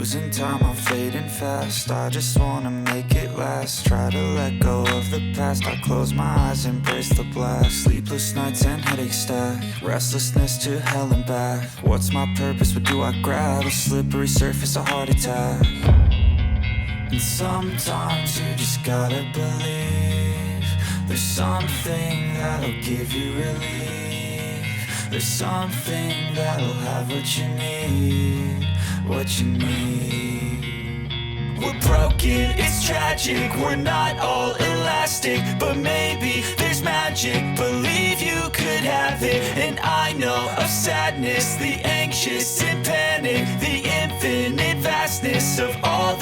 Losing time, I'm fading fast. I just wanna make it last. Try to let go of the past. I close my eyes, embrace the blast. Sleepless nights and headaches stack. Restlessness to hell and back. What's my purpose? What do I grab? A slippery surface, a heart attack. And sometimes you just gotta believe there's something that'll give you relief. There's something that'll have what you need, what you need. We're broken, it's tragic, we're not all elastic, but maybe there's magic, believe you could have it. And I know of sadness, the anxious and panic, the infinite vastness of all